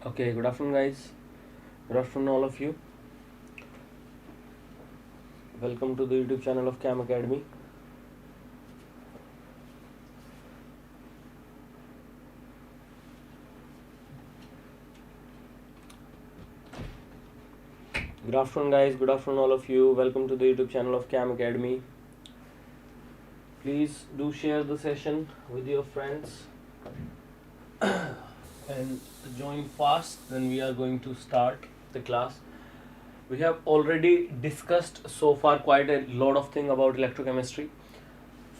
Okay, good afternoon, guys. Good afternoon, all of you. Welcome to the YouTube channel of Chem Academy. Good afternoon, guys. Good afternoon, all of you. Welcome to the YouTube channel of Chem Academy. Please do share the session with your friends and join fast. Then we are going to start the class. We have already discussed so far quite a lot of things about electrochemistry.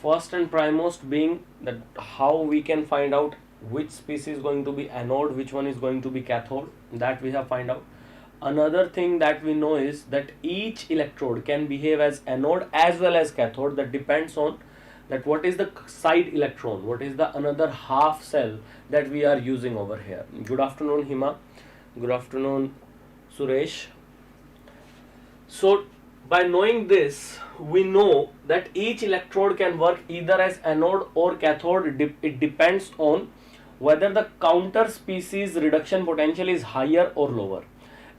First and primemost being that how we can find out which species is going to be anode, which one is going to be cathode, that we have find out. Another thing that we know is that each electrode can behave as anode as well as cathode. That depends on that what is the side electron, what is the another half cell that we are using over here. Good afternoon, Hima. Good afternoon, Suresh. So by knowing this, we know that each electrode can work either as anode or cathode. It depends on whether the counter species reduction potential is higher or lower.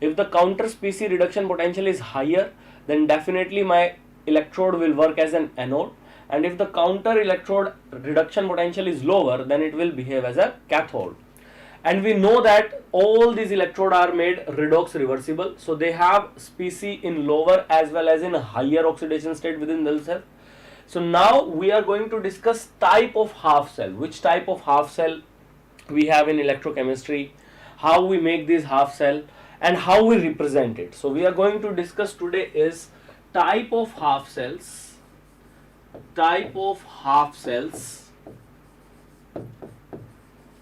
If the counter species reduction potential is higher, then definitely my electrode will work as an anode, and if the counter electrode reduction potential is lower, then it will behave as a cathode. And we know that all these electrodes are made redox reversible, so they have species in lower as well as in higher oxidation state within themselves. So now we are going to discuss type of half cell, which type of half cell we have in electrochemistry, how we make this half cell, and how we represent it. So we are going to discuss today is type of half cells,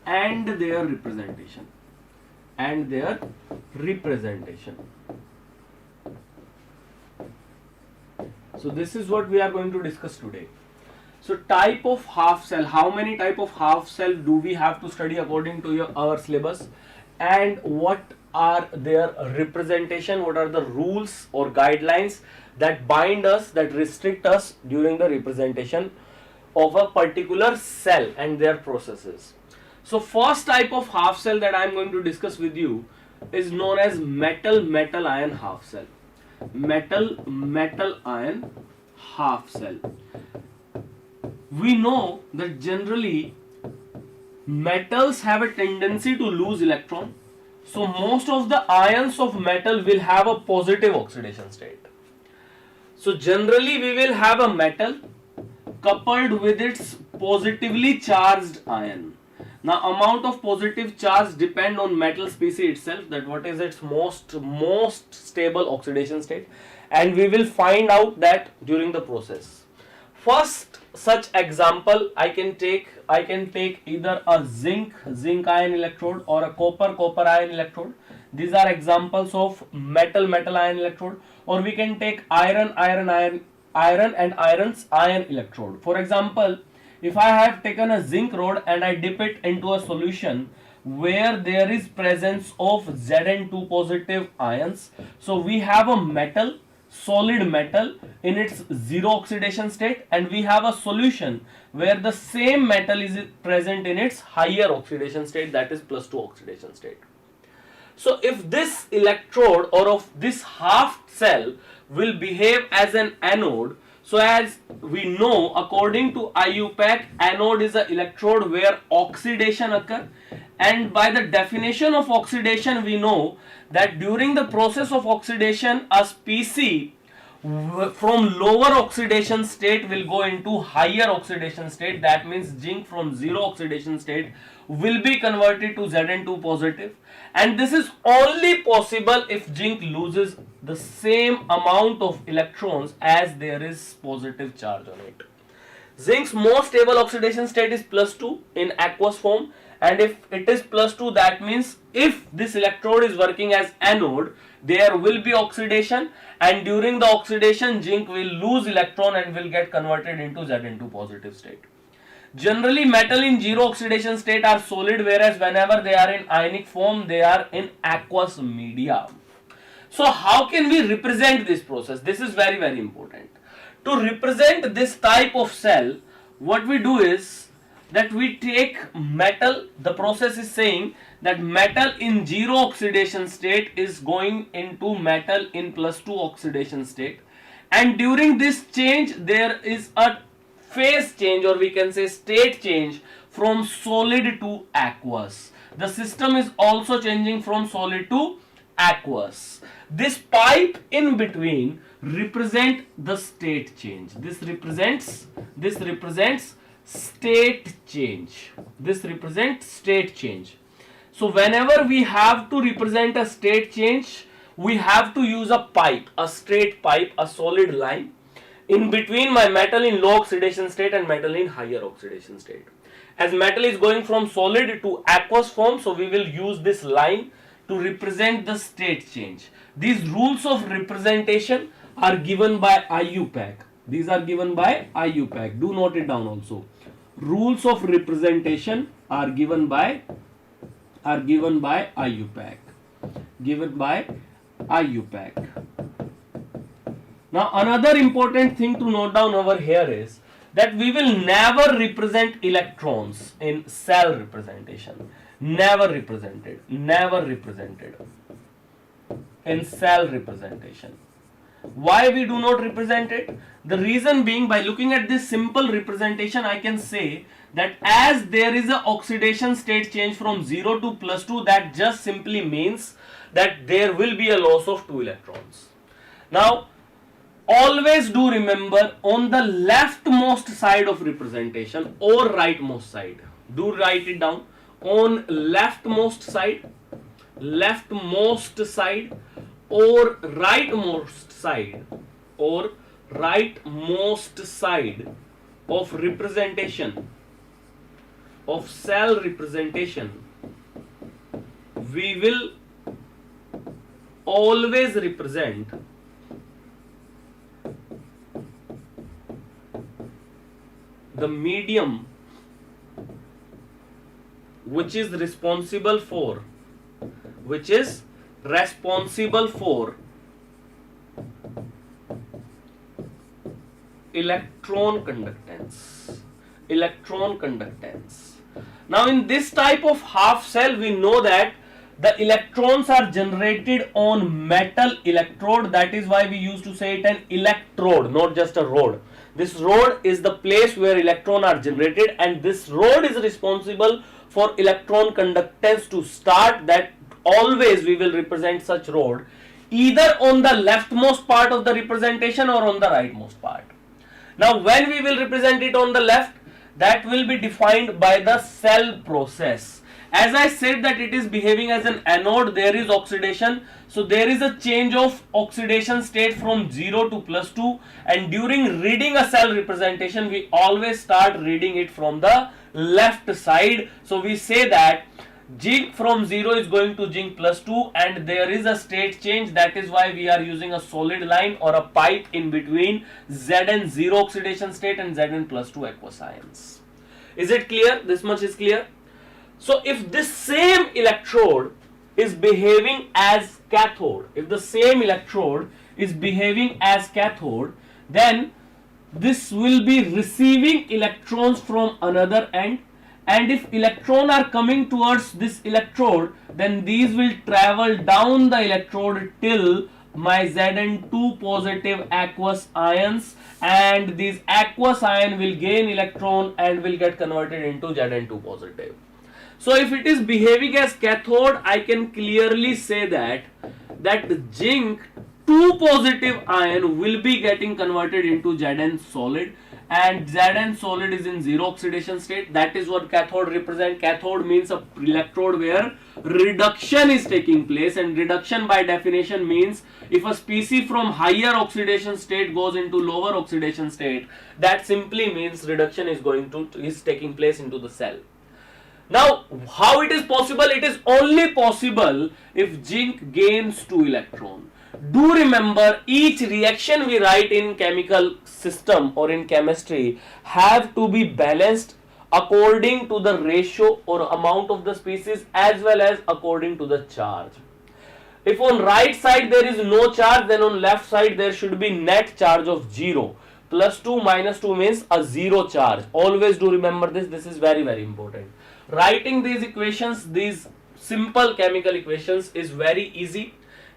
and their representation, So this is what we are going to discuss today. So type of half cell, how many type of half cell do we have to study according to our syllabus, and what are their representation, what are the rules or guidelines that bind us, that restrict us during the representation of a particular cell and their processes. So first type of half cell that I am going to discuss with you is known as metal ion half cell. Metal ion half cell. We know that generally metals have a tendency to lose electron. So most of the ions of metal will have a positive oxidation state. So generally we will have a metal coupled with its positively charged ion. Now amount of positive charge depend on metal species itself, that what is its most stable oxidation state, and we will find out that during the process. First such example I can take either a zinc ion electrode or a copper ion electrode. These are examples of metal ion electrode. Or we can take iron and iron's ion electrode. For example, if I have taken a zinc rod and I dip it into a solution where there is presence of Zn2 positive ions, so we have a solid metal in its zero oxidation state, and we have a solution where the same metal is present in its higher oxidation state, that is +2 oxidation state. So if this electrode or of this half cell will behave as an anode, so as we know according to IUPAC, anode is an electrode where oxidation occurs, and by the definition of oxidation we know that during the process of oxidation a species from lower oxidation state will go into higher oxidation state. That means zinc from zero oxidation state will be converted to Zn2 positive, and this is only possible if zinc loses the same amount of electrons as there is positive charge on it. Zinc's most stable oxidation state is +2 in aqueous form, and if it is +2, that means if this electrode is working as anode, there will be oxidation, and during the oxidation zinc will lose electron and will get converted into Zn2 positive state. Generally metal in zero oxidation state are solid, whereas whenever they are in ionic form they are in aqueous media. So how can we represent this process? This is very, very important. To represent this type of cell, what we do is that we take metal, the process is saying that metal in 0 oxidation state is going into metal in +2 oxidation state, and during this change there is a phase change, or we can say state change, from solid to aqueous. The system is also changing from solid to aqueous. This pipe in between represent the state change. This represents state change. This represents state change. So whenever we have to represent a state change, we have to use a pipe, a straight pipe, a solid line in between my metal in low oxidation state and metal in higher oxidation state. As metal is going from solid to aqueous form, so we will use this line to represent the state change. These rules of representation are given by IUPAC. These are given by IUPAC. Do note it down also. Rules of representation are given by IUPAC. Given by IUPAC. Now another important thing to note down over here is that we will never represent electrons in cell representation. Never represented in cell representation. Why we do not represent it? The reason being, by looking at this simple representation, I can say that as there is a oxidation state change from 0 to +2, that just simply means that there will be a loss of 2 electrons. Now always do remember, on the leftmost side of representation or rightmost side, do write it down, on leftmost side or rightmost side of representation, of cell representation, we will always represent the medium which is responsible for electron conductance. Now in this type of half cell, we know that the electrons are generated on metal electrode. That is why we used to say it an electrode, not just a rod. This rod is the place where electrons are generated, and this rod is responsible for electron conductance to start. That always we will represent such rod either on the leftmost part of the representation or on the rightmost part. Now when we will represent it on the left, that will be defined by the cell process. As I said that it is behaving as an anode, there is oxidation, so there is a change of oxidation state from 0 to +2, and during reading a cell representation we always start reading it from the left side. So we say that zinc from 0 is going to zinc +2, and there is a state change. That is why we are using a solid line or a pipe in between Zn 0 oxidation state and Zn +2 aqueous ions. Is it clear? This much is clear. So if this same electrode is behaving as cathode, then this will be receiving electrons from another end, and if electrons are coming towards this electrode, then these will travel down the electrode till my Zn2 positive aqueous ions, and these aqueous ion will gain electron and will get converted into Zn2 positive. So if it is behaving as cathode, I can clearly say that zinc 2 positive ion will be getting converted into Zn solid, and Zn solid is in 0 oxidation state. That is what cathode represent. Cathode means a electrode where reduction is taking place, and reduction by definition means if a species from higher oxidation state goes into lower oxidation state, that simply means reduction is taking place into the cell. Now how it is possible? It is only possible if zinc gains 2 electrons. Do remember, each reaction we write in chemical system or in chemistry have to be balanced according to the ratio or amount of the species as well as according to the charge. If on right side there is no charge, then on left side there should be net charge of 0. +2 -2 means a zero charge. Always do remember this. This is very, very important. Writing these equations, these simple chemical equations, is very easy.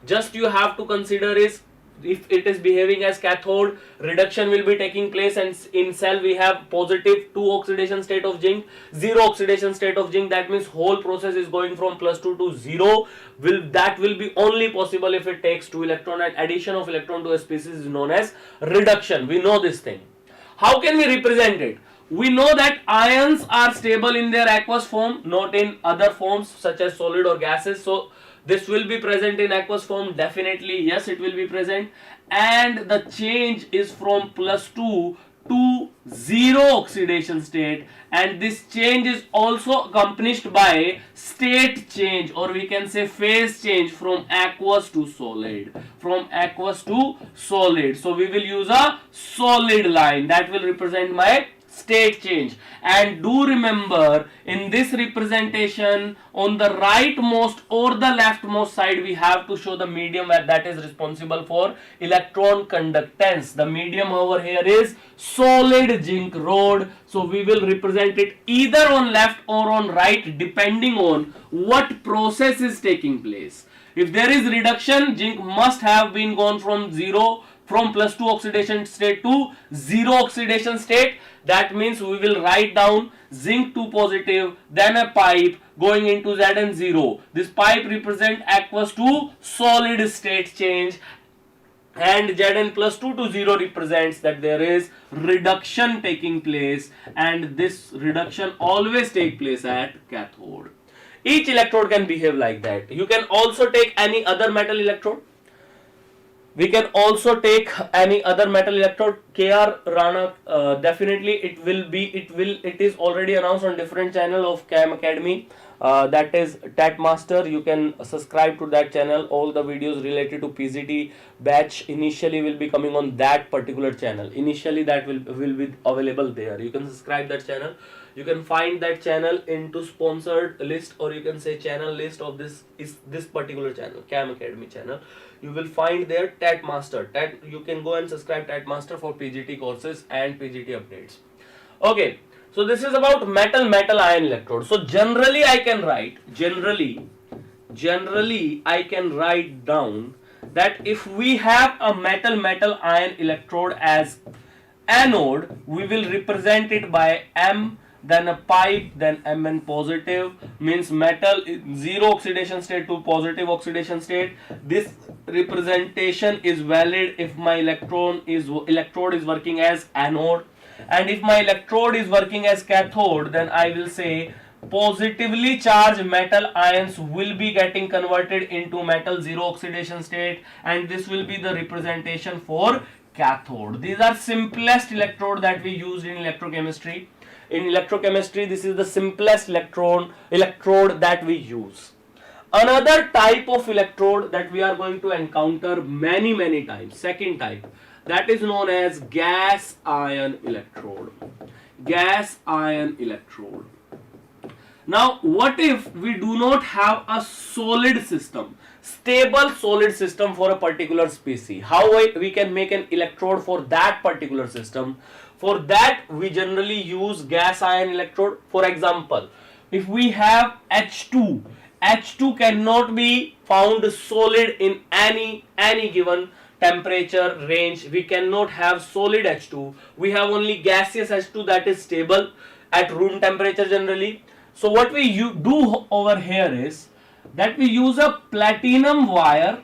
Just you have to consider is, if it is behaving as cathode, reduction will be taking place, and in cell we have +2 oxidation state of zinc, 0 oxidation state of zinc. That means whole process is going from +2 to 0. That will be only possible if it takes 2 electron, and addition of electron to a species is known as reduction. We know this thing. How can we represent it? We know that ions are stable in their aqueous form, not in other forms such as solid or gases. So this will be present in aqueous form, definitely, yes, it will be present. And the change is from +2 to 0 oxidation state, and this change is also accompanied by state change, or we can say phase change, from aqueous to solid. From aqueous to solid. So we will use a solid line that will represent my state change. And do remember, in this representation, on the rightmost or the leftmost side, we have to show the medium that is responsible for electron conductance. The medium over here is solid zinc rod. So we will represent it either on left or on right, depending on what process is taking place. If there is reduction, zinc must have been gone from +2 oxidation state to 0 oxidation state. That means we will write down zinc 2 positive, then a pipe going into Zn0. This pipe represent aqueous to solid state change, and Zn +2 to 0 represents that there is reduction taking place, and this reduction always take place at cathode. Each electrode can behave like that. You can also take any other metal electrode. We can also take any other metal electrode. KR Rana, definitely it is already announced on different channel of Chem Academy. That is TAT Master. You can subscribe to that channel. All the videos related to PGT batch initially will be coming on that particular channel. Initially that will be available there. You can subscribe that channel. You can find that channel into sponsored list, or you can say channel list of this particular channel, Chem Academy channel. You will find there TAT Master. You can go and subscribe TAT Master for PGT courses and PGT updates. Okay, so this is about metal ion electrode. So generally I can write down that if we have a metal ion electrode as anode, we will represent it by M, then a pipe, then Mn positive, means metal 0 oxidation state to positive oxidation state. This representation is valid if my electrode is working as anode, and if my electrode is working as cathode, then I will say positively charged metal ions will be getting converted into metal 0 oxidation state, and this will be the representation for cathode. These are simplest electrode that we used in electrochemistry. In electrochemistry, this is the simplest electrode that we use. Another type of electrode that we are going to encounter many times, second type, that is known as gas ion electrode. Gas ion electrode. Now, what if we do not have a solid system, stable solid system for a particular species? How we can make an electrode for that particular system? For that, we generally use gas ion electrode. For example, if we have H2 cannot be found solid in any given temperature range. We cannot have solid H2. We have only gaseous H2 that is stable at room temperature generally. So what we do over here is that we use a platinum wire.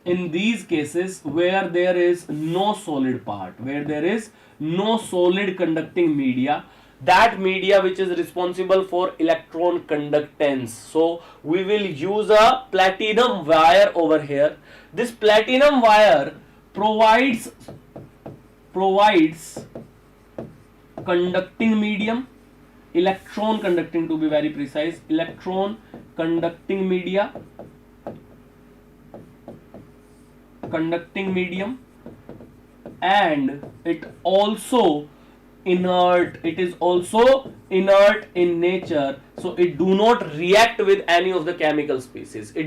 In these cases where there is no solid part, where there is no solid conducting media, that media which is responsible for electron conductance. So we will use a platinum wire over here. This platinum wire provides conducting medium, electron conducting, to be very precise, electron conducting medium, and it also inert. It is also inert in nature, so it do not react with any of the chemical species.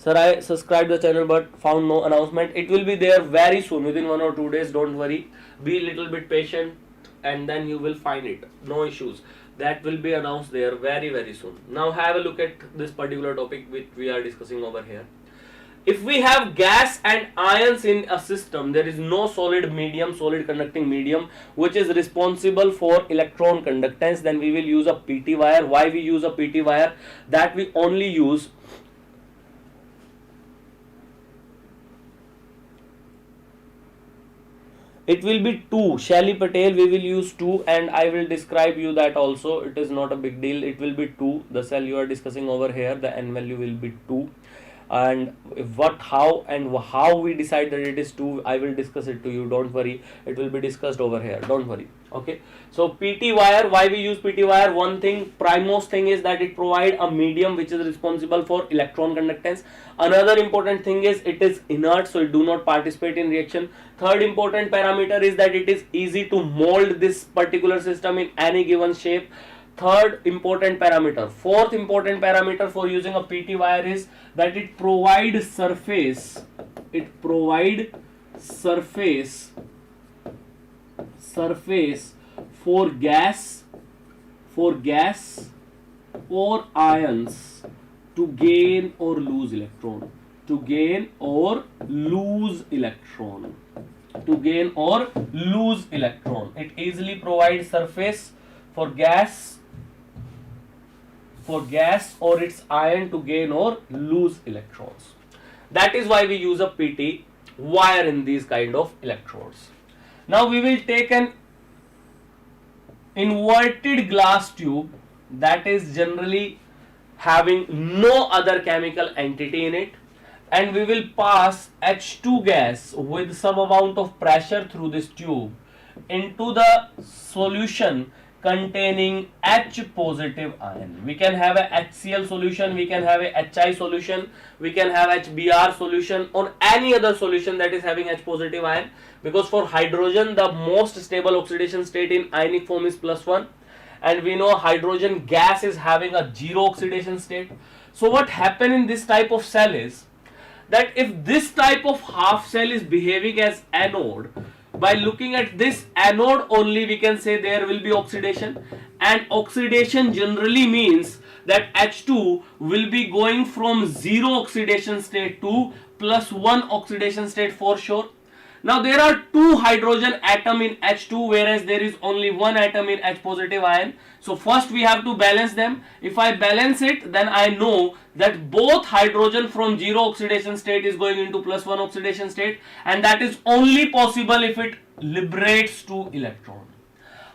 Sir, I subscribed the channel but found no announcement. It will be there very soon, within 1 or 2 days. Don't worry. Be a little bit patient and then you will find it. No issues. That will be announced there very soon. Now have a look at this particular topic which we are discussing over here. If we have gas and ions in a system, there is no solid medium, solid conducting medium, which is responsible for electron conductance, then we will use a PT wire. Why we use a PT wire? That we only use it will be 2 Shelly Patel, we will use 2 and I will describe you that also. It is not a big deal. It will be 2. The cell you are discussing over here, the n value will be 2. And how we decide that it is 2, I will discuss it to you. Don't worry, it will be discussed over here. Don't worry. Okay, so PT wire, why we use PT wire? One thing, primemost thing is that it provide a medium which is responsible for electron conductance. Another important thing is it is inert, so it do not participate in reaction. Third important parameter is that it is easy to mold this particular system in any given shape. Third important parameter. Fourth important parameter for using a PT wire is that it provides surface. It provide surface for gas or ions to gain or lose electron. To gain or lose electron. It easily provides surface for gas or its ion to gain or lose electrons. That is why we use a PT wire in these kind of electrodes. Now we will take an inverted glass tube that is generally having no other chemical entity in it, and we will pass H2 gas with some amount of pressure through this tube into the solution containing H positive ion. We can have a HCl solution, we can have a HI solution, we can have HBr solution, or any other solution that is having H positive ion, because for hydrogen the most stable oxidation state in ionic form is +1, and we know hydrogen gas is having a 0 oxidation state. So what happen in this type of cell is that if this type of half cell is behaving as anode, by looking at this anode only we can say there will be oxidation, and oxidation generally means that H2 will be going from 0 oxidation state to +1 oxidation state for sure. Now there are 2 hydrogen atom in H2, whereas there is only 1 atom in H positive ion. So first we have to balance them. If I balance it, then I know that both hydrogen from 0 oxidation state is going into +1 oxidation state, and that is only possible if it liberates 2 electron.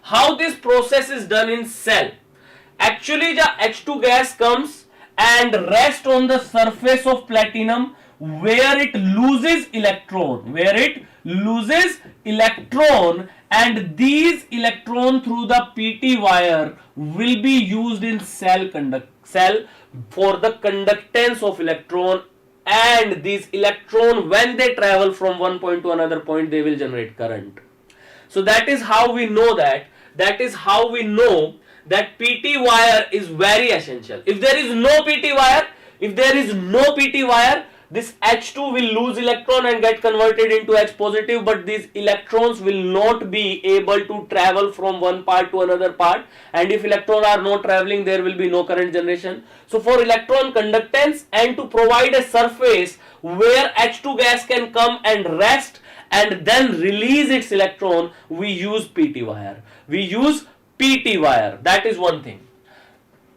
How this process is done in cell? Actually the H2 gas comes and rests on the surface of platinum where it loses electron, and these electron through the PT wire will be used in cell for the conductance of electron, and these electron, when they travel from one point to another point, they will generate current. So that is how we know that PT wire is very essential. If there is no PT wire, this H2 will lose electron and get converted into H positive, but these electrons will not be able to travel from one part to another part, and if electrons are not traveling, there will be no current generation. So for electron conductance and to provide a surface where H2 gas can come and rest and then release its electron, we use PT wire. That is one thing.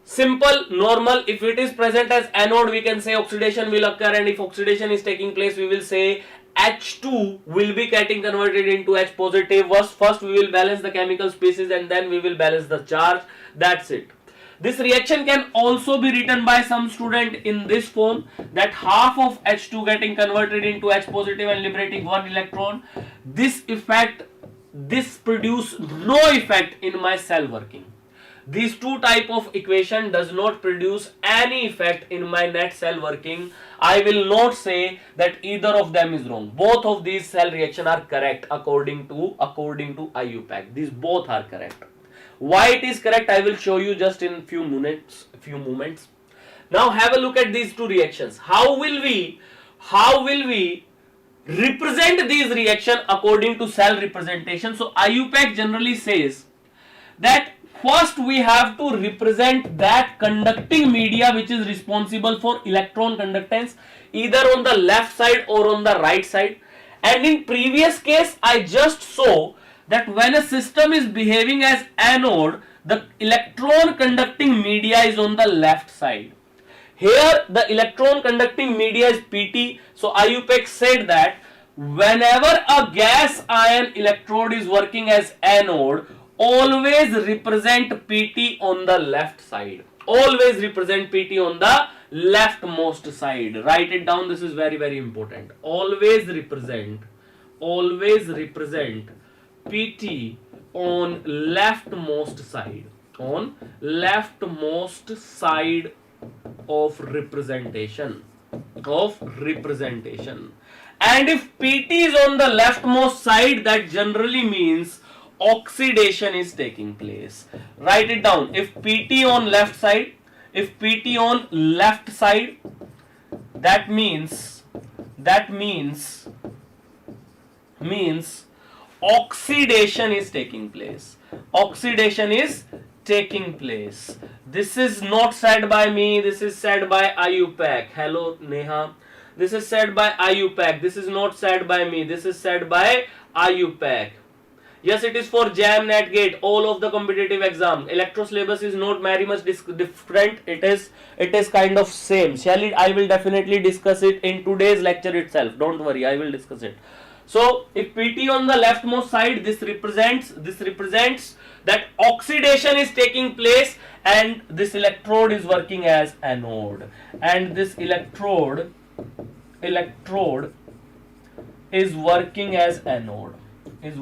Simple, normal. If it is present as anode, we can say oxidation will occur, and if oxidation is taking place, we will say H2 will be getting converted into H positive. First we will balance the chemical species and then we will balance the charge. That's it. This reaction can also be written by some student in this form, that half of H2 getting converted into H positive and liberating 1 electron. This produce no effect in my cell working. These two type of equation does not produce any effect in my net cell working. I will not say that either of them is wrong. Both of these cell reaction are correct according to IUPAC. These both are correct. Why it is correct, I will show you just in few moments. Now have a look at these two reactions. How will we represent these reaction according to cell representation? So IUPAC generally says that first we have to represent that conducting media which is responsible for electron conductance either on the left side or on the right side. And in previous case I just saw that when a system is behaving as anode, the electron conducting media is on the left side. Here the electron conducting media is PT. So IUPAC said that whenever a gas ion electrode is working as anode, always represent PT on the left side. Always represent PT on the leftmost side. Write it down, this is very, very important. Always represent PT on leftmost side. On leftmost side of representation. And if PT is on the leftmost side, that generally means oxidation is taking place. Write it down. If PT on left side, that means oxidation is taking place. This is not said by me, this is said by IUPAC. Hello Neha. This is said by IUPAC. This is not said by me, this is said by IUPAC. Yes, it is for JAM NET GATE, all of the competitive exams. Electro syllabus is not very much different. It is kind of same. I will definitely discuss it in today's lecture itself. Don't worry, I will discuss it. So if PT on the leftmost side, this represents that oxidation is taking place and this electrode is working as anode. And this electrode is working as anode. This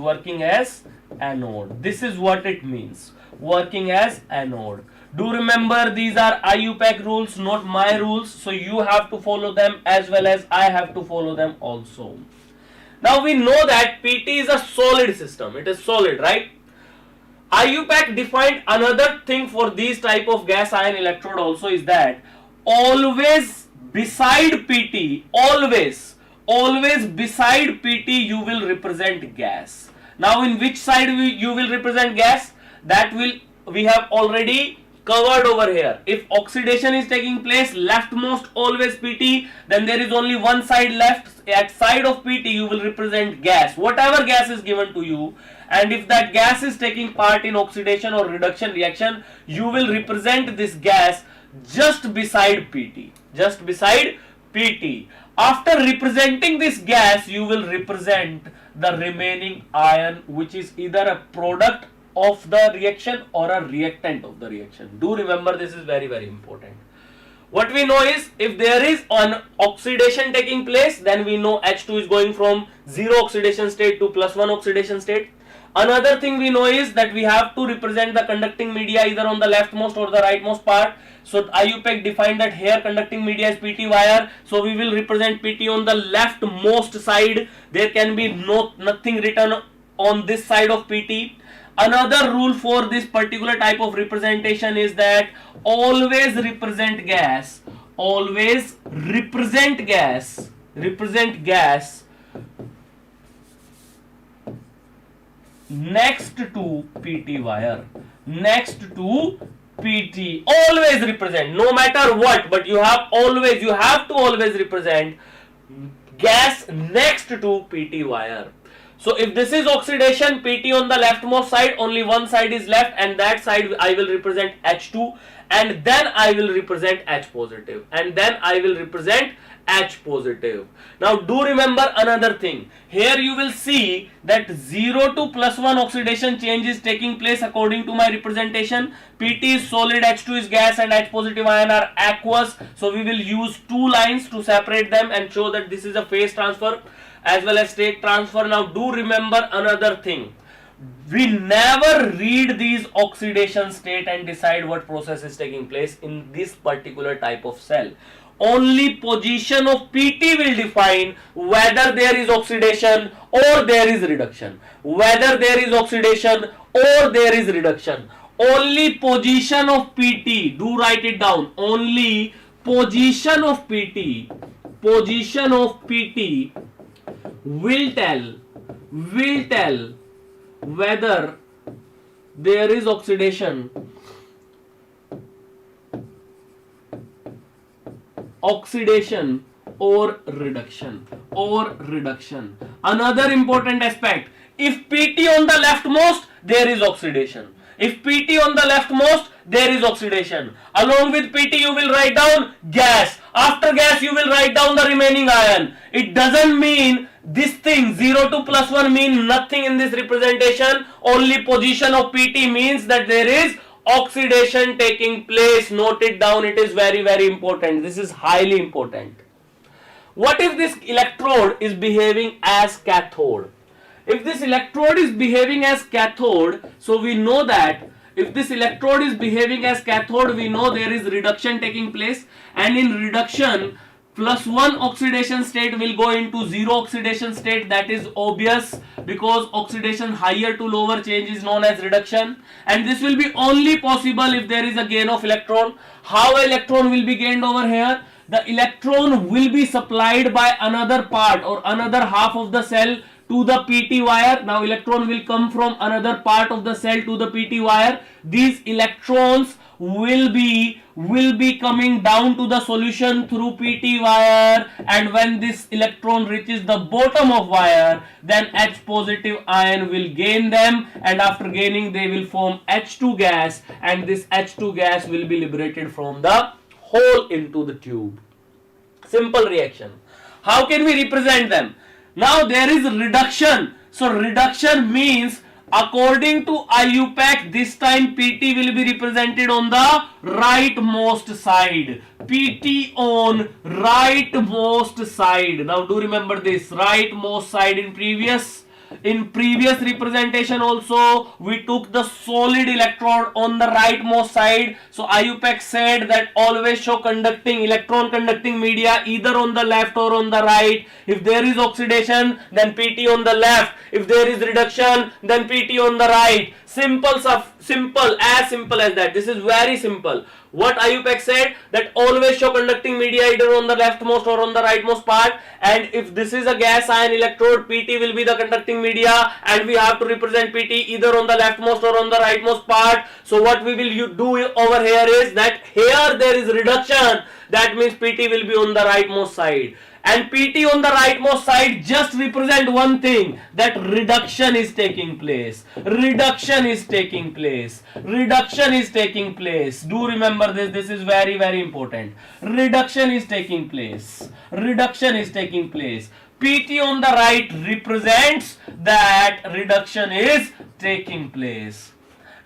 is what it means, working as anode. Do remember, these are IUPAC rules, not my rules, so you have to follow them as well as I have to follow them also. Now we know that PT is a solid system, it is solid, right? IUPAC defined another thing for these type of gas ion electrode also, is that always beside PT, always beside PT you will represent gas. Now in which side you will represent gas? That we have already covered over here. If oxidation is taking place, leftmost always PT, then there is only one side left. At side of PT you will represent gas, whatever gas is given to you, and if that gas is taking part in oxidation or reduction reaction, you will represent this gas just beside PT. After representing this gas, you will represent the remaining ion, which is either a product of the reaction or a reactant of the reaction. Do remember, this is very, very important. What we know is, if there is an oxidation taking place, then we know H2 is going from 0 oxidation state to +1 oxidation state. Another thing we know is that we have to represent the conducting media either on the leftmost or the rightmost part. So IUPAC defined that here conducting media is PT wire. So we will represent PT on the leftmost side. There can be nothing written on this side of PT. Another rule for this particular type of representation is that always represent gas next to PT wire, always represent, no matter what, but you have to always represent gas next to PT wire. So if this is oxidation, PT on the leftmost side, only one side is left, and that side I will represent H2, and then I will represent H positive, and then I will represent H positive. Now do remember another thing. Here you will see that 0 to +1 oxidation change is taking place according to my representation. PT is solid, H2 is gas, and H positive ion are aqueous. So we will use two lines to separate them and show that this is a phase transfer as well as state transfer. Now do remember another thing. We never read these oxidation state and decide what process is taking place in this particular type of cell. Only position of PT will define whether there is oxidation or there is reduction. Only position of PT, do write it down, only position of PT will tell whether there is oxidation or reduction. Another important aspect, if PT on the leftmost, there is oxidation. If PT on the leftmost, there is oxidation. Along with PT you will write down gas. After gas you will write down the remaining ion. It doesn't mean this thing 0 to plus 1 mean nothing in this representation. Only position of PT means that there is oxidation taking place. Note it down, it is very very important. This is highly important. What if this electrode is behaving as cathode? If this electrode is behaving as cathode, so we know that if this electrode is behaving as cathode, we know there is reduction taking place, and in reduction +1 oxidation state will go into 0 oxidation state. That is obvious, because oxidation higher to lower change is known as reduction, and this will be only possible if there is a gain of electron. How electron will be gained over here? The electron will be supplied by another part or another half of the cell to the PT wire. Now electron will come from another part of the cell to the PT wire. These electrons will be coming down to the solution through PT wire, and when this electron reaches the bottom of wire, then H positive ion will gain them, and after gaining they will form H2 gas, and this H2 gas will be liberated from the hole into the tube. Simple reaction. How can we represent them? Now there is reduction. So reduction means, according to IUPAC, this time PT will be represented on the rightmost side. PT on rightmost side. Now do remember this, rightmost side. In previous representation also we took the solid electrode on the rightmost side. So IUPAC said that always show electron conducting media either on the left or on the right. If there is oxidation, then PT on the left. If there is reduction, then PT on the right. Simple as that. This is very simple. What IUPAC said, that always show conducting media either on the leftmost or on the rightmost part, and if this is a gas ion electrode, PT will be the conducting media, and we have to represent PT either on the leftmost or on the rightmost part. So what we will do over here is that here there is reduction, that means PT will be on the rightmost side. And PT on the rightmost side just represent one thing, that reduction is taking place. Reduction is taking place. Reduction is taking place. Do remember this. This is very very important. Reduction is taking place. Reduction is taking place. PT on the right represents that reduction is taking place.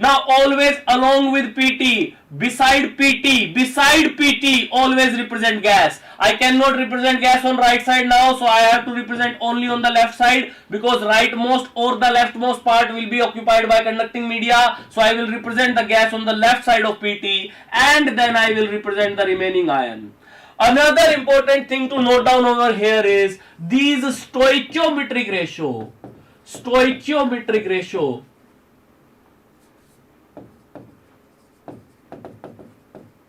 Now always along with PT, beside PT, always represent gas. I cannot represent gas on right side now, so I have to represent only on the left side, because rightmost or the leftmost part will be occupied by conducting media. So I will represent the gas on the left side of PT, and then I will represent the remaining ion. Another important thing to note down over here is these stoichiometric ratio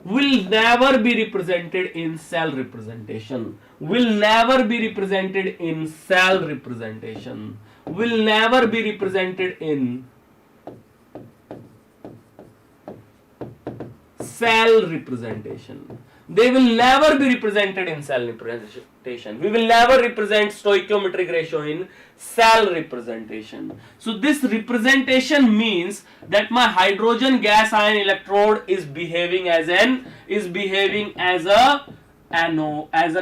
will never be represented in cell representation. Will never be represented in cell representation. Will never be represented in cell representation. They will never be represented in cell representation. We will never represent stoichiometric ratio in cell representation. So this representation means that my hydrogen gas ion electrode is behaving as a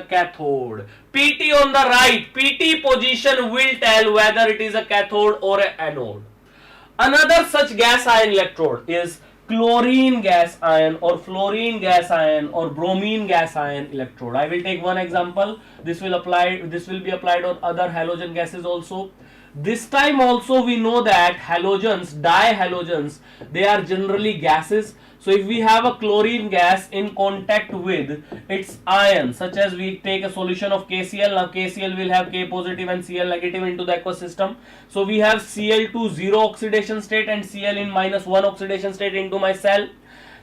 cathode. PT on the right, PT position will tell whether it is a cathode or an anode. Another such gas ion electrode is chlorine gas ion or fluorine gas ion or bromine gas ion electrode. I will take one example. This will be applied on other halogen gases also. This time also we know that halogens, dihalogens, they are generally gases. So if we have a chlorine gas in contact with its ion, such as we take a solution of KCl, now KCl will have K positive and Cl negative into the aqueous system. So we have Cl to 0 oxidation state and Cl in -1 oxidation state into my cell.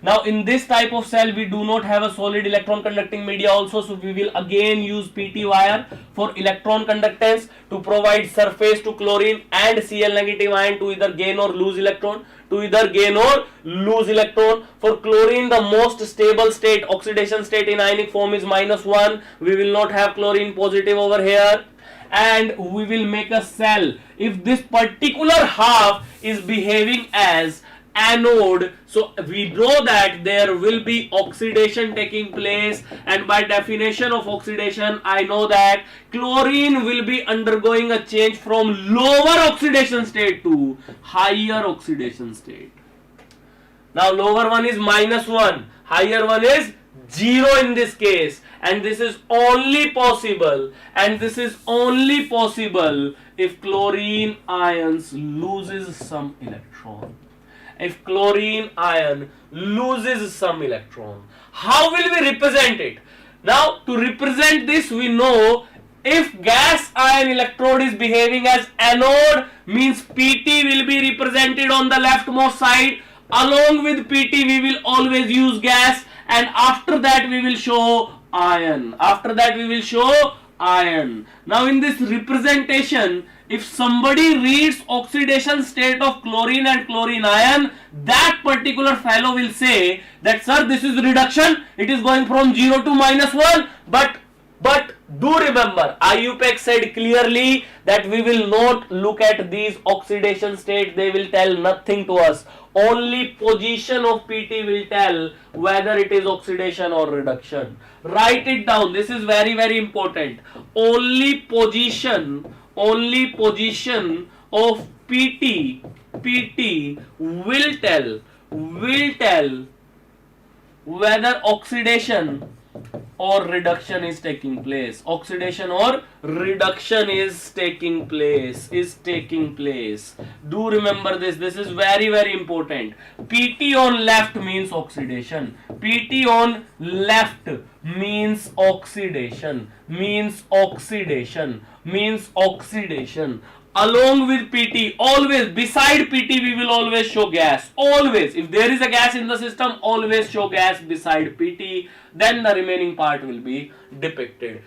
Now in this type of cell we do not have a solid electron conducting media also, so we will again use PT wire for electron conductance to provide surface to chlorine and Cl negative ion to either gain or lose electron, For chlorine, the most stable state, oxidation state in ionic form is -1. We will not have chlorine positive over here, and we will make a cell. If this particular half is behaving as anode, so we know that there will be oxidation taking place, and by definition of oxidation I know that chlorine will be undergoing a change from lower oxidation state to higher oxidation state. Now lower one is -1, higher one is 0 in this case, and this is only possible if chlorine ions loses some electron. If chlorine ion loses some electron, how will we represent it? Now to represent this, we know if gas ion electrode is behaving as anode, means PT will be represented on the leftmost side. Along with PT we will always use gas, and after that we will show ion. Now in this representation, if somebody reads oxidation state of chlorine and chlorine ion, that particular fellow will say that, sir, this is reduction, it is going from 0 to -1, but do remember, IUPAC said clearly that we will not look at these oxidation states, they will tell nothing to us. Only position of PT will tell whether it is oxidation or reduction. Write it down, this is very, very important. Only position of PT will tell whether oxidation or reduction is taking place. Do remember this, this is very, very important. PT on left means oxidation, PT on left means oxidation. Along with PT, always beside PT we will always show gas. Always, if there is a gas in the system, always show gas beside PT. Then the remaining part will be depicted.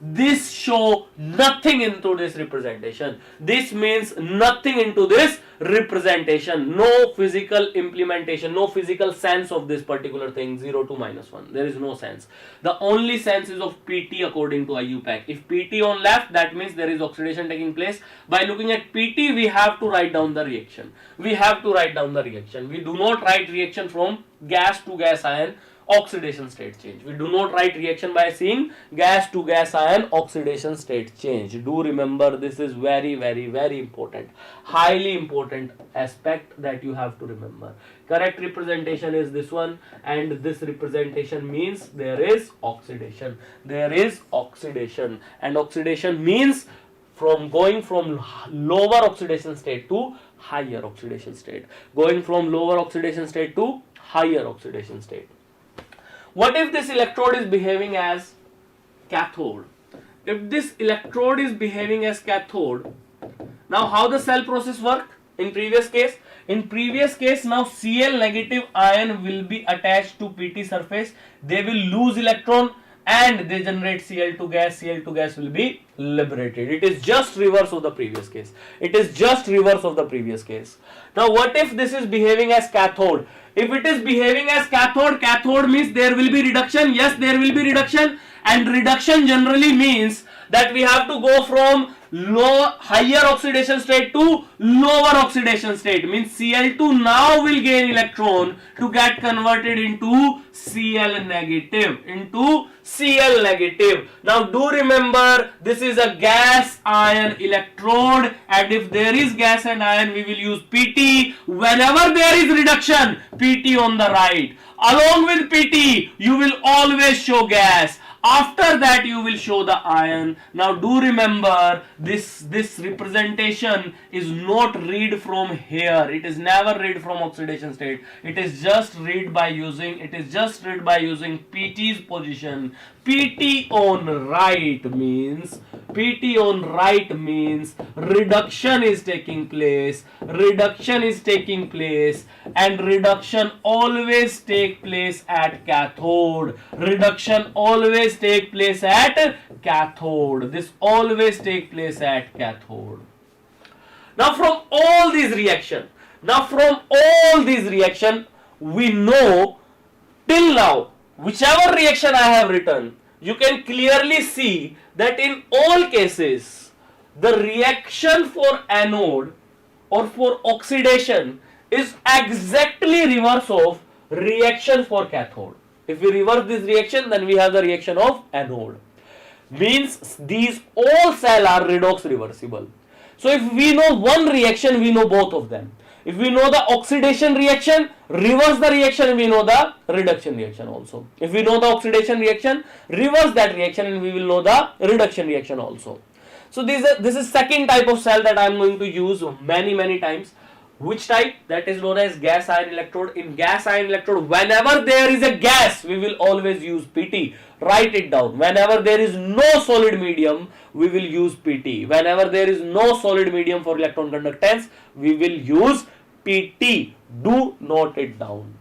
This show nothing into this representation. This means nothing into this representation. No physical implementation, no physical sense of this particular thing, 0 to -1. There is no sense. The only sense is of PT according to IUPAC. If PT on left, that means there is oxidation taking place. By looking at PT, we have to write down the reaction. We do not write reaction from gas to gas ion oxidation state change. We do not write reaction by seeing gas to gas ion oxidation state change. Do remember, this is very, very, very important, highly important aspect that you have to remember. Correct representation is this one, and this representation means there is oxidation, and oxidation means going from lower oxidation state to higher oxidation state. What if this electrode is behaving as cathode? Now how the cell process worked in previous case? Now Cl negative ion will be attached to PT surface. They will lose electron and they generate Cl2 gas. Cl2 gas will be liberated. It is just reverse of the previous case. Now what if this is behaving as cathode? If it is behaving as cathode means there will be reduction. Yes, there will be reduction, and reduction generally means that we have to go from higher oxidation state to lower oxidation state. Means Cl2 now will gain electron to get converted into Cl negative. Now do remember, this is a gas ion electrode, and if there is gas and ion, we will use PT. Whenever there is reduction, PT on the right. Along with PT, you will always show gas. After that you will show the ion. Now do remember, this representation is not read from here. It is never read from oxidation state. It is just read by using PT's position. PT on right means reduction is taking place, and reduction always take place at cathode. This always take place at cathode. Now from all these reaction, we know till now, whichever reaction I have written, you can clearly see that in all cases the reaction for anode or for oxidation is exactly reverse of reaction for cathode. If we reverse this reaction, then we have the reaction of anode. Means these all cells are redox reversible. So if we know one reaction, we know both of them. If we know the oxidation reaction, reverse the reaction, we know the reduction reaction also. If we know the oxidation reaction, reverse that reaction and we will know the reduction reaction also. So this is second type of cell that I am going to use many times. Which type? That is known as gas ion electrode. In gas ion electrode, whenever there is a gas, we will always use PT. Write it down. Whenever there is no solid medium, we will use PT. Whenever there is no solid medium for electron conductance, we will use PT. Do note it down.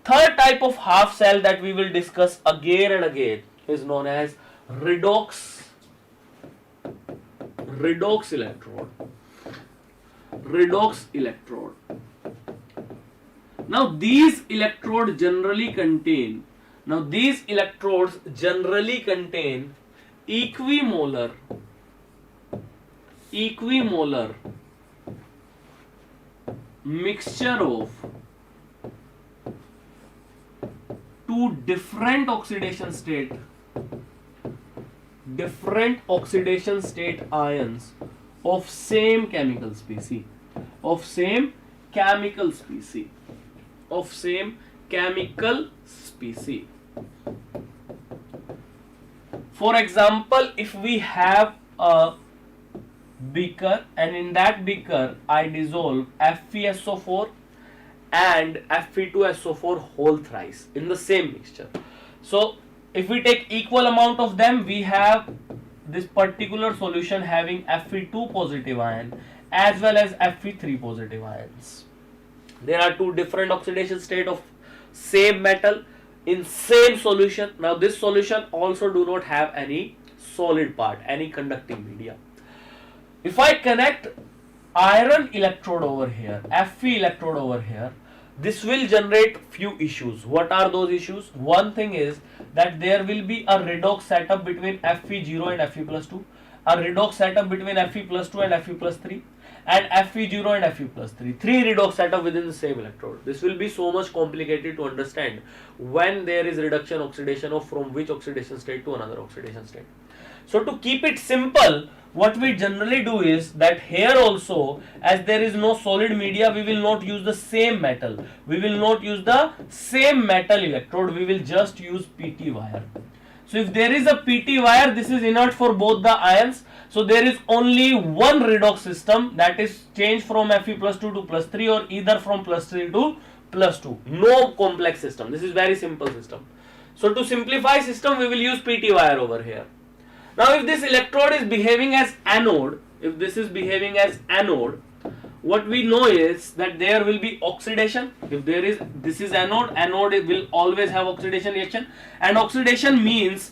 Third type of half cell that we will discuss again and again is known as redox electrode. Now these electrodes generally contain equimolar mixture of two different oxidation state ions of same chemical species. For example, if we have a beaker and in that beaker I dissolve FeSO4 and Fe2SO4 whole thrice in the same mixture. So if we take equal amount of them, we have this particular solution having Fe2 positive ion as well as Fe3 positive ions. There are two different oxidation state of same metal in same solution. Now this solution also do not have any solid part, any conducting media. If I connect iron electrode over here, Fe electrode over here, this will generate few issues. What are those issues? One thing is that there will be a redox setup between Fe0 and Fe plus 2, a redox setup between Fe plus 2 and Fe plus 3, and Fe0 and Fe plus 3. Three redox setup within the same electrode. This will be so much complicated to understand when there is reduction oxidation of from which oxidation state to another oxidation state. So to keep it simple, what we generally do is that here also, as there is no solid media, we will not use the same metal. We will not use the same metal electrode. We will just use PT wire. So if there is a PT wire, this is inert for both the ions. So there is only one redox system, that is change from Fe plus 2 to plus 3 or either from plus 3 to plus 2. No complex system. This is very simple system. So to simplify system, we will use PT wire over here. Now if this electrode is behaving as anode, what we know is that there will be oxidation. If there is, this is anode will always have oxidation reaction, and oxidation means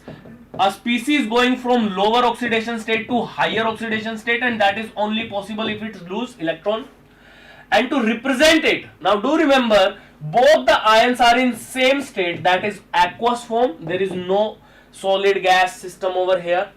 a species going from lower oxidation state to higher oxidation state, and that is only possible if it lose electron. And to represent it, now do remember both the ions are in same state, that is aqueous form. There is no solid gas system over here.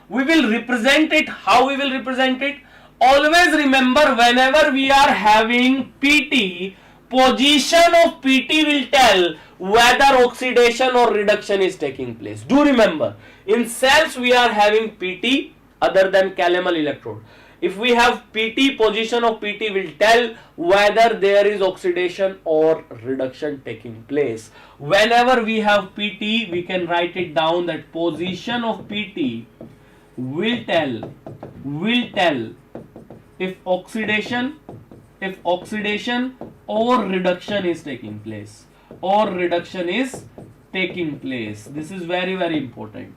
We will represent it. How we will represent it? Always remember, whenever we are having PT, position of PT will tell whether oxidation or reduction is taking place. Do remember, in cells we are having PT other than calomel electrode. If we have PT, position of PT will tell whether there is oxidation or reduction taking place. Whenever we have PT, we can write it down that position of PT will tell if oxidation or reduction is taking place. This is very, very important.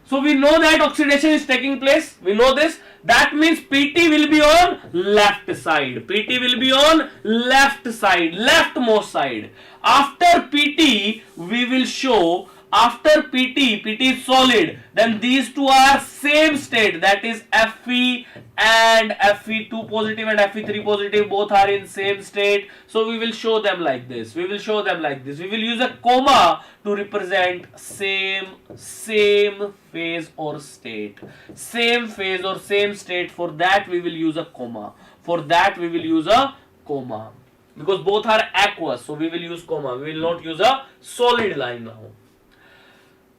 So we know that oxidation is taking place. We know this. That means PT will be on left side. PT will be on left side, leftmost side. After PT, we will show, after PT is solid, then these two are same state, that is Fe and Fe2 positive and Fe3 positive, both are in same state. So we will show them like this. We will use a comma to represent same phase or state. Same phase or same state. For that we will use a comma. Because both are aqueous, so we will use comma. We will not use a solid line now.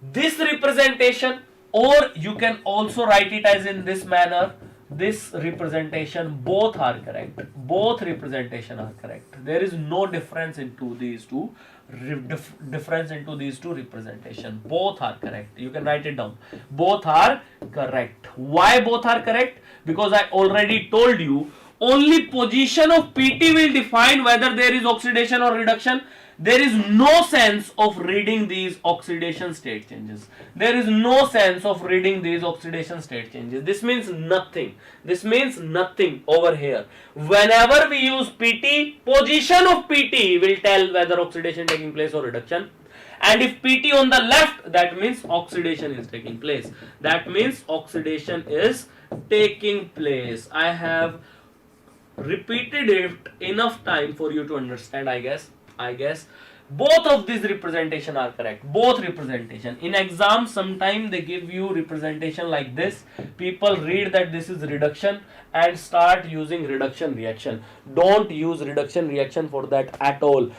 This representation, or you can also write it as in this manner, this representation, both are correct. Both representation are correct. There is no difference into these two. Representation. Both are correct. You can write it down. Both are correct. Why both are correct? Because I already told you, only position of PT will define whether there is oxidation or reduction. There is no sense of reading these oxidation state changes. This means nothing. Over here. Whenever we use PT, position of PT will tell whether oxidation taking place or reduction. And if PT on the left, that means oxidation is taking place. I have repeated it enough time for you to understand, I guess. Both of these representation are correct. Both representation. In exam, sometimes they give you representation like this. People read that this is reduction and start using reduction reaction. Don't use reduction reaction for that at all.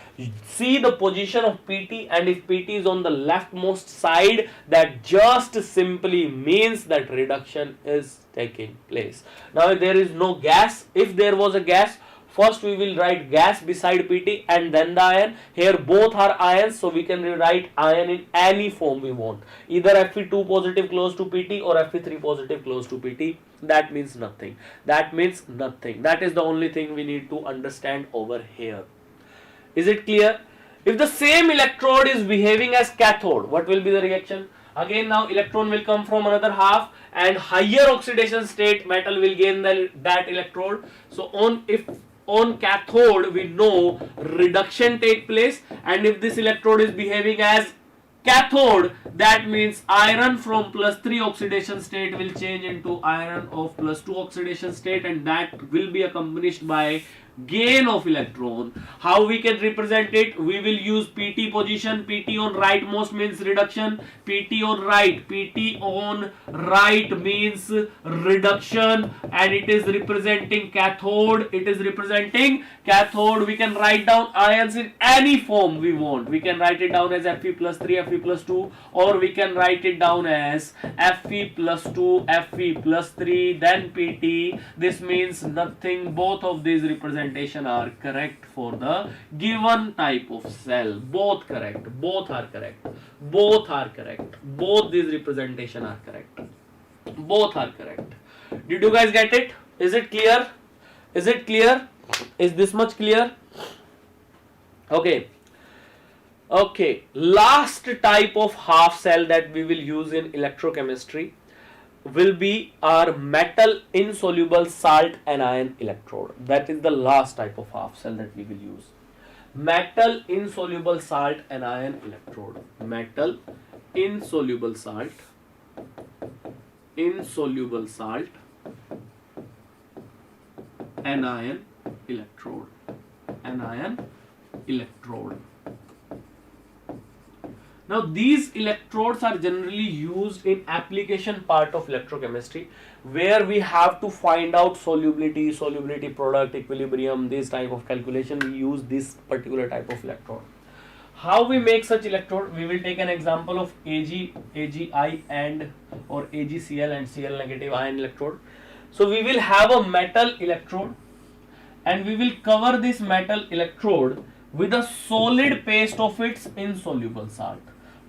See the position of PT, and if PT is on the leftmost side, that just simply means that reduction is taking place. Now there is no gas. If there was a gas, first we will write gas beside PT and then the ion. Here both are ions, so we can rewrite ion in any form we want. Either Fe2 positive close to PT or Fe3 positive close to PT. That means nothing. That is the only thing we need to understand over here. Is it clear? If the same electrode is behaving as cathode, what will be the reaction? Again, now electron will come from another half, and higher oxidation state metal will gain that electrode. So on cathode we know reduction take place, and if this electrode is behaving as cathode, that means iron from +3 oxidation state will change into iron of +2 oxidation state, and that will be accompanied by gain of electron. How we can represent it? We will use PT position. PT on rightmost means reduction. PT on right means reduction, and it is representing cathode. We can write down ions in any form we want. We can write it down as Fe+3, Fe+2, or we can write it down as Fe+2, Fe+3, then PT. This means nothing. Both of these representation are correct for the given type of cell. Both are correct. Both these representation are correct. Both are correct. Did you guys get it? Is it clear? Is this much clear? Okay. Last type of half cell that we will use in electrochemistry will be our metal insoluble salt anion electrode. That is the last type of half cell that we will use. Metal insoluble salt anion electrode. Metal insoluble salt anion electrode. Now these electrodes are generally used in application part of electrochemistry, where we have to find out solubility product, equilibrium, this type of calculation. We use this particular type of electrode. How we make such electrode? We will take an example of AgI and or AgCl and Cl negative ion electrode. So we will have a metal electrode, and we will cover this metal electrode with a solid paste of its insoluble salt.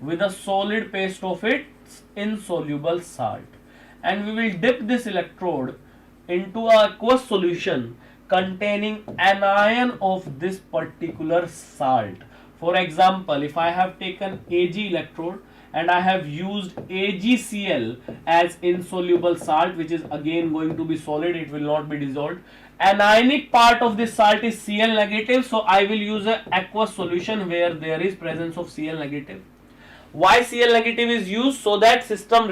With a solid paste of its insoluble salt. And we will dip this electrode into a aqueous solution containing anion of this particular salt. For example, if I have taken Ag electrode and I have used AgCl as insoluble salt, which is again going to be solid, it will not be dissolved. Anionic part of this salt is Cl negative, so I will use an aqueous solution where there is presence of Cl negative. Why Cl negative is used? So that system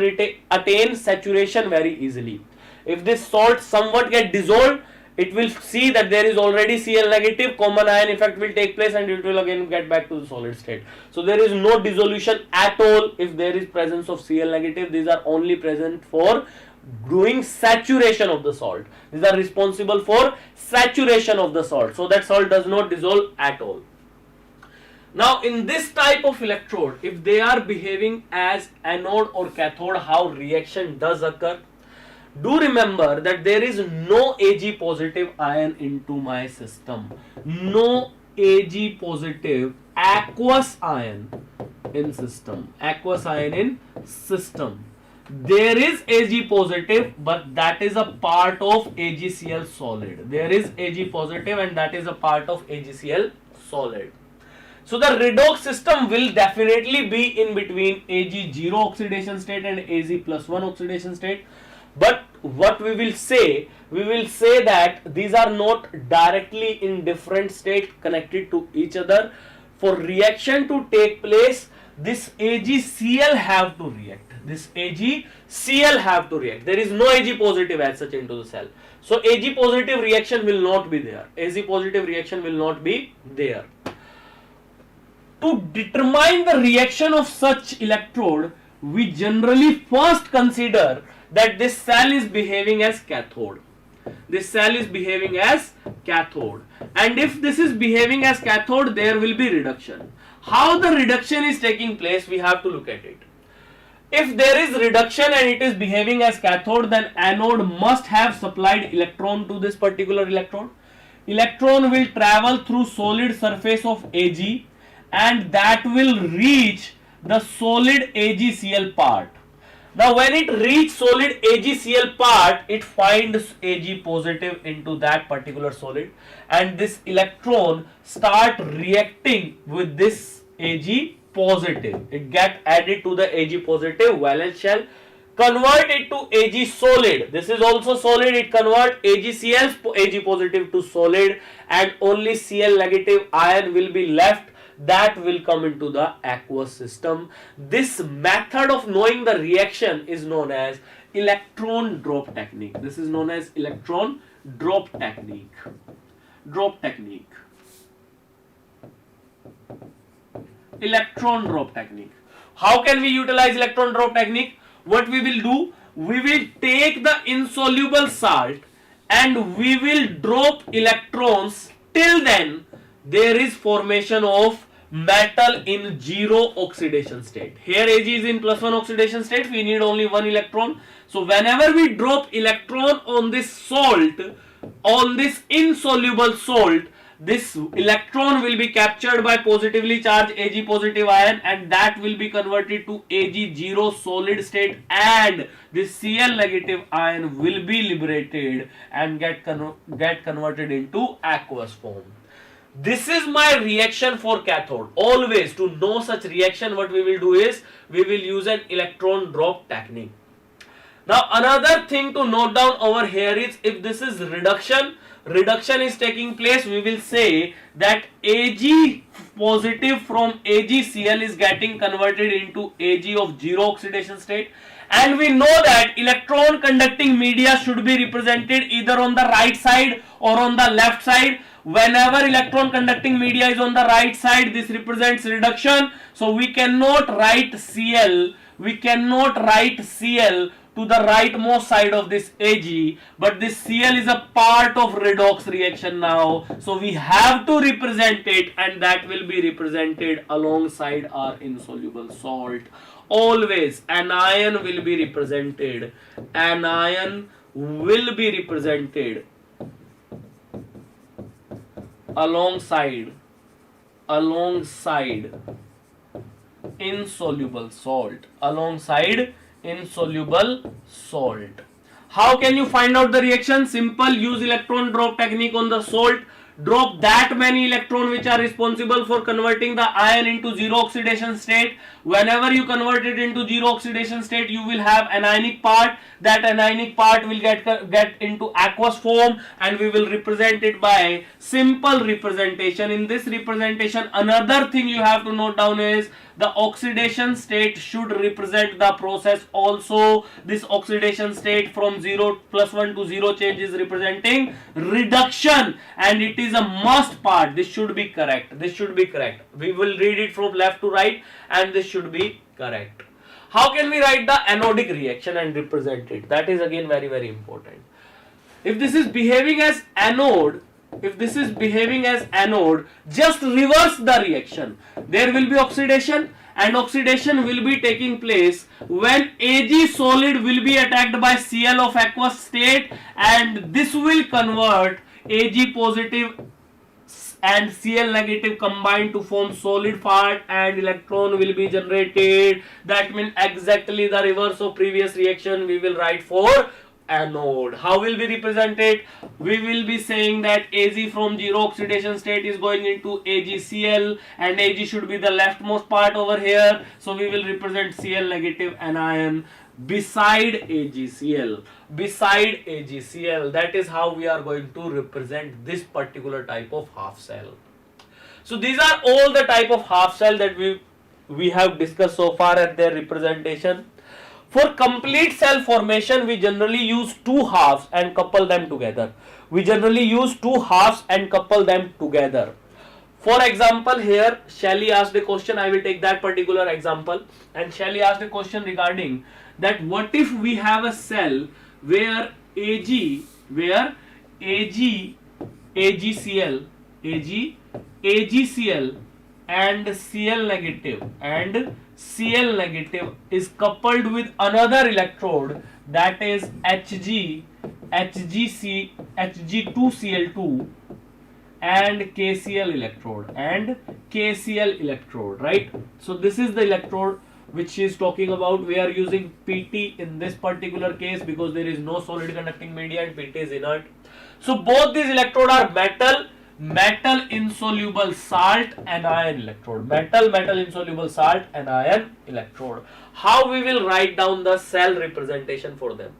attains saturation very easily. If this salt somewhat get dissolved, it will see that there is already Cl negative, common ion effect will take place and it will again get back to the solid state. So there is no dissolution at all if there is presence of Cl negative. These are only present for doing saturation of the salt. These are responsible for saturation of the salt. So that salt does not dissolve at all. Now in this type of electrode, if they are behaving as anode or cathode, how reaction does occur? Do remember that there is no Ag positive ion into my system. No Ag positive aqueous ion in system. Aqueous ion in system. There is Ag positive, but that is a part of AgCl solid. There is Ag positive and that is a part of AgCl solid. So the redox system will definitely be in between Ag0 oxidation state and Az+1 oxidation state. But what we will say that these are not directly in different state connected to each other. For reaction to take place, this AgCl have to react. This AgCl have to react. There is no Ag positive as such into the cell. So Ag positive reaction will not be there. Ag positive reaction will not be there. To determine the reaction of such electrode, we generally first consider that this cell is behaving as cathode. This cell is behaving as cathode. And if this is behaving as cathode, there will be reduction. How the reduction is taking place, we have to look at it. If there is reduction and it is behaving as cathode, then anode must have supplied electron to this particular electrode. Electron will travel through solid surface of Ag, and that will reach the solid AgCl part. Now when it reaches solid AgCl part, it finds Ag positive into that particular solid, and this electron start reacting with this Ag positive. It get added to the Ag positive valence shell, convert it to Ag solid. This is also solid. It convert AgCl Ag positive to solid, and only Cl negative ion will be left. That will come into the aqueous system. This method of knowing the reaction is known as electron drop technique. This is known as electron drop technique. Electron drop technique. How can we utilize electron drop technique? What we will do, we will take the insoluble salt and we will drop electrons. Till then there is formation of metal in 0 oxidation state. Here Ag is in +1 oxidation state, we need only 1 electron. So whenever we drop electron on this salt, on this insoluble salt, this electron will be captured by positively charged Ag positive ion, and that will be converted to Ag0 solid state, and this Cl negative ion will be liberated and get converted into aqueous form. This is my reaction for cathode. Always to know such reaction, what we will do is we will use an electron drop technique. Now another thing to note down over here is, if this is reduction is taking place, we will say that Ag positive from AgCl is getting converted into Ag of 0 oxidation state, and we know that electron conducting media should be represented either on the right side or on the left side. Whenever electron conducting media is on the right side, this represents reduction. So we cannot write Cl to the rightmost side of this Ag, but this Cl is a part of redox reaction now, so we have to represent it, and that will be represented alongside our insoluble salt. Always anion will be represented. Anion will be represented alongside insoluble salt, How can you find out the reaction? Simple, use electron drop technique on the salt. Drop that many electrons which are responsible for converting the ion into zero oxidation state. Whenever you convert it into zero oxidation state, you will have anionic part. That anionic part will get into aqueous form, and we will represent it by simple representation. In this representation, another thing you have to note down is the oxidation state should represent the process also. This oxidation state from 0 plus 1 to 0 change is representing reduction, and it is a must part. This should be correct. We will read it from left to right, and this should be correct. How can we write the anodic reaction and represent it? That is again very, very important. If this is behaving as anode, just reverse the reaction. There will be oxidation, and oxidation will be taking place when Ag solid will be attacked by Cl of aqueous state, and this will convert Ag positive and Cl negative combined to form solid part, and electron will be generated. That means exactly the reverse of previous reaction we will write for anode. How will we represent it? We will be saying that Ag from zero oxidation state is going into AgCl, and Ag should be the leftmost part over here. So we will represent Cl negative anion beside AgCl. That is how we are going to represent this particular type of half cell. So these are all the type of half cell that we have discussed so far and their representation. For complete cell formation, we generally use two halves and couple them together. For example, here Shelley asked a question. I will take that particular example. And Shelley asked a question regarding that what if we have a cell where AgCl and Cl negative is coupled with another electrode, that is Hg2Cl2 and KCl electrode, right? So this is the electrode which she is talking about. We are using Pt in this particular case because there is no solid conducting media and Pt is inert. So both these electrodes are metal insoluble salt and ion electrode. Metal insoluble salt and ion electrode. How we will write down the cell representation for them?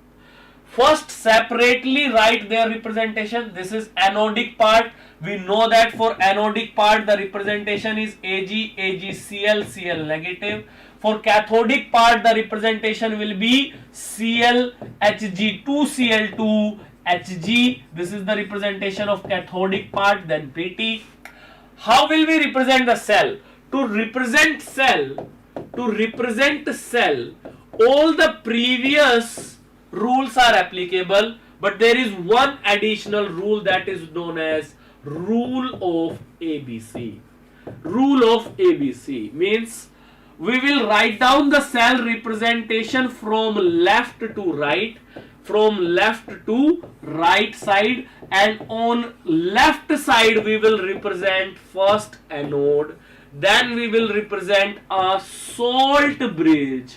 First, separately write their representation. This is anodic part. We know that for anodic part the representation is AgCl, Cl negative. For cathodic part the representation will be Cl, Hg2Cl2, Hg. This is the representation of cathodic part, then Pt. How will we represent the cell? To represent cell, all the previous rules are applicable, but there is one additional rule that is known as rule of ABC. Rule of ABC means we will write down the cell representation from left to right, side, and on left side we will represent first anode, then we will represent a salt bridge,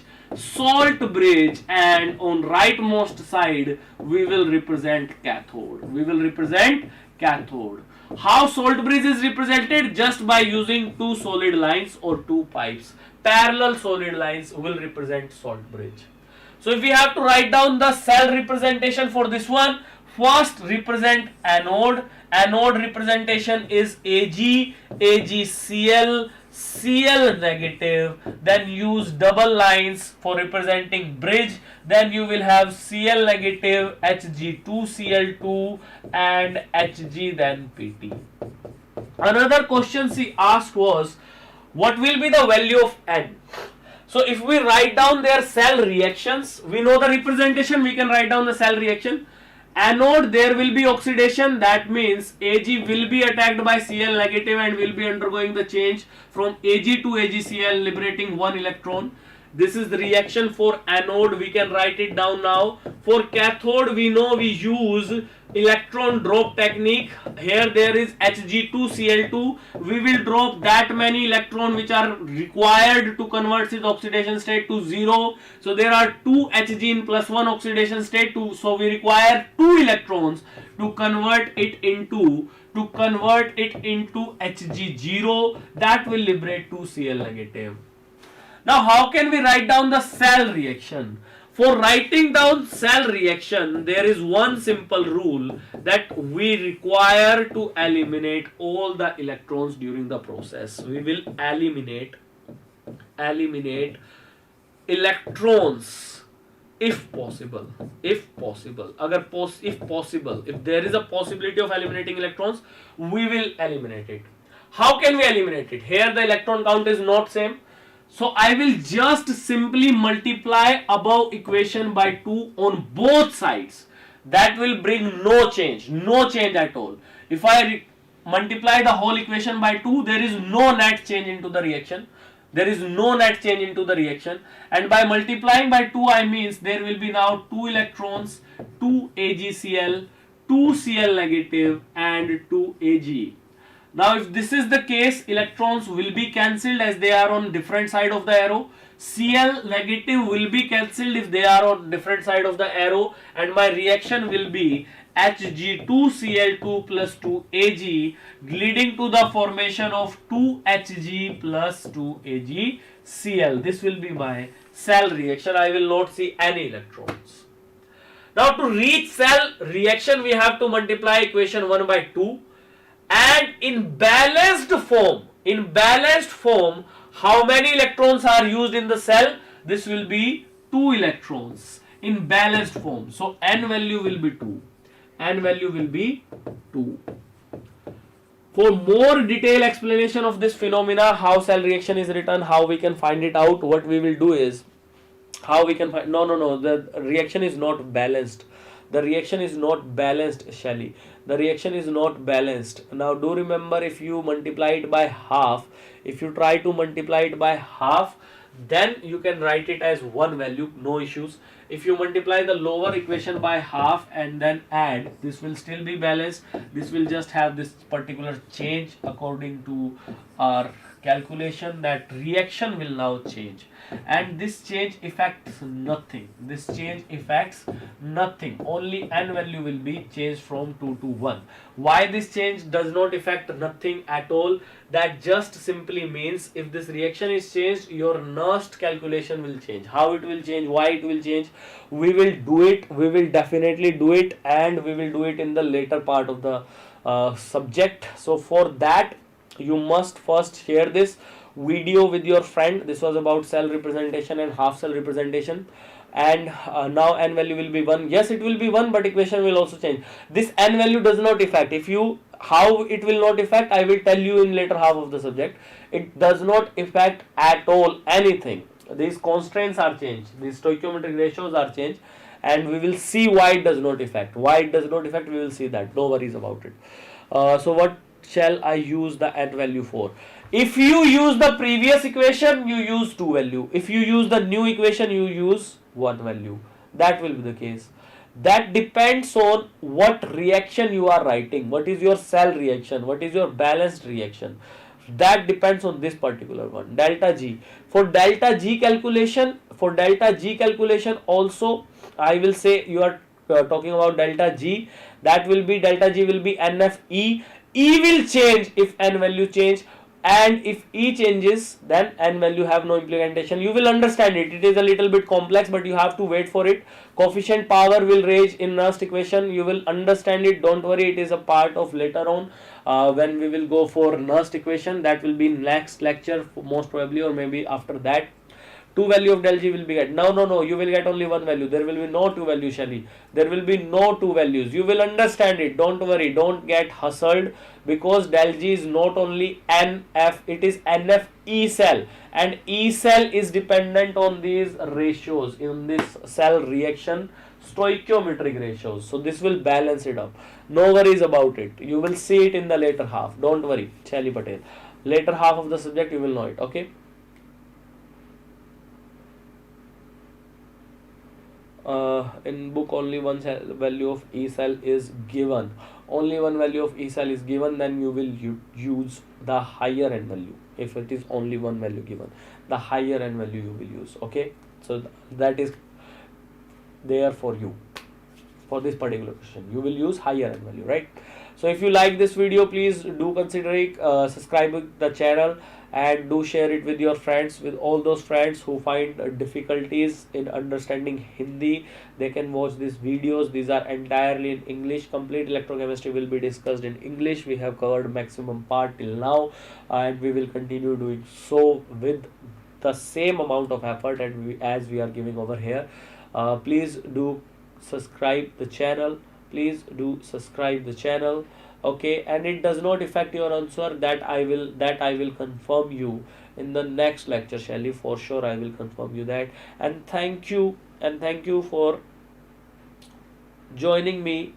and on rightmost side we will represent cathode. How salt bridge is represented? Just by using two solid lines or two pipes. Parallel solid lines will represent salt bridge. So if we have to write down the cell representation for this one, first represent anode. Anode representation is AgCl, Cl negative. Then use double lines for representing bridge. Then you will have Cl negative, Hg2Cl2 and Hg, then Pt. Another question she asked was, what will be the value of N? So if we write down their cell reactions, we know the representation, we can write down the cell reaction. Anode, there will be oxidation, that means Ag will be attacked by Cl negative and will be undergoing the change from Ag to AgCl, liberating one electron. This is the reaction for anode. We can write it down now. For cathode, we know we use electron drop technique. Here there is Hg2Cl2. We will drop that many electrons which are required to convert its oxidation state to 0. So there are 2 Hg in +1 oxidation state. So we require 2 electrons to convert it into Hg0. That will liberate 2 Cl negative. Now how can we write down the cell reaction? For writing down cell reaction, there is one simple rule that we require to eliminate all the electrons during the process. We will eliminate electrons if possible. If there is a possibility of eliminating electrons, we will eliminate it. How can we eliminate it? Here the electron count is not same. So I will just simply multiply above equation by 2 on both sides. That will bring no change at all. If I multiply the whole equation by 2, there is no net change into the reaction. And by multiplying by 2, I means there will be now 2 electrons, 2 AgCl, 2 Cl negative and 2 Ag. Now if this is the case, electrons will be cancelled as they are on different side of the arrow. Cl negative will be cancelled if they are on different side of the arrow, and my reaction will be Hg2Cl2 plus 2 Ag, leading to the formation of 2 Hg plus 2 AgCl. This will be my cell reaction. I will not see any electrons. Now to reach cell reaction, we have to multiply equation 1 by 2. And in balanced form, how many electrons are used in the cell? This will be 2 electrons in balanced form. So N value will be 2. For more detailed explanation of this phenomena, how cell reaction is written, how we can find it out, what we will do is, the reaction is not balanced. The reaction is not balanced, Shelly. The reaction is not balanced. Now do remember, if you multiply it by half, if you try to multiply it by half, then you can write it as one value, no issues. If you multiply the lower equation by half and then add, this will still be balanced. This will just have this particular change according to our calculation, that reaction will now change, and this change affects nothing. Only N value will be changed from 2 to 1. Why this change does not affect nothing at all? That just simply means if this reaction is changed, your Nernst calculation will change. How it will change, why it will change, we will do it. We will definitely do it, and we will do it in the later part of the subject. So for that, you must first share this video with your friend. This was about cell representation and half cell representation. And now N value will be 1. Yes, it will be 1, but equation will also change. This N value does not affect. How it will not affect, I will tell you in later half of the subject. It does not affect at all anything. These constraints are changed. These stoichiometric ratios are changed. And we will see why it does not affect. We will see that. No worries about it. So what shall I use the N value for? If you use the previous equation, you use 2 value. If you use the new equation, you use 1 value. That will be the case. That depends on what reaction you are writing. What is your cell reaction? What is your balanced reaction? That depends on this particular one. Delta G. For delta G calculation also, I will say you are talking about delta G. That will be, delta G will be NFE. E will change if N value change, and if E changes, then N value have no implementation. You will understand it. It is a little bit complex, but you have to wait for it. Coefficient power will range in Nernst equation. You will understand it. Don't worry. It is a part of later on when we will go for Nernst equation. That will be next lecture most probably, or maybe after that. 2 value of del G will be get. No, you will get only 1 value. There will be no 2 values, Shelly. There will be no 2 values. You will understand it. Don't worry. Don't get hustled, because del G is not only NF, it is NF E cell, and E cell is dependent on these ratios in this cell reaction, stoichiometric ratios. So this will balance it up. No worries about it. You will see it in the later half. Don't worry, Shelly Patel. Later half of the subject you will know it. Okay. in book only one value of E cell is given, only one value of E cell is given, then you will use the higher n value. If it is only one value given, the higher n value you will use. Okay, so that is there for you. For this particular question, you will use higher n value, right? So if you like this video, please do consider subscribing the channel, and do share it with your friends, with all those friends who find difficulties in understanding Hindi. They can watch these videos. These are entirely in English. Complete electrochemistry will be discussed in English. We have covered maximum part till now, and we will continue doing so with the same amount of effort and as we are giving over here. Please do subscribe the channel. Please do subscribe the channel. Okay, and it does not affect your answer. That I will confirm you in the next lecture, Shelly. For sure I will confirm you that. And thank you for joining me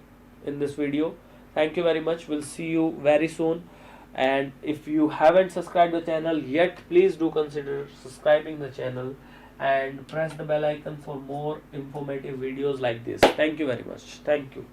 in this video. Thank you very much. We'll see you very soon. And if you haven't subscribed the channel yet, please do consider subscribing the channel and press the bell icon for more informative videos like this. Thank you very much. Thank you.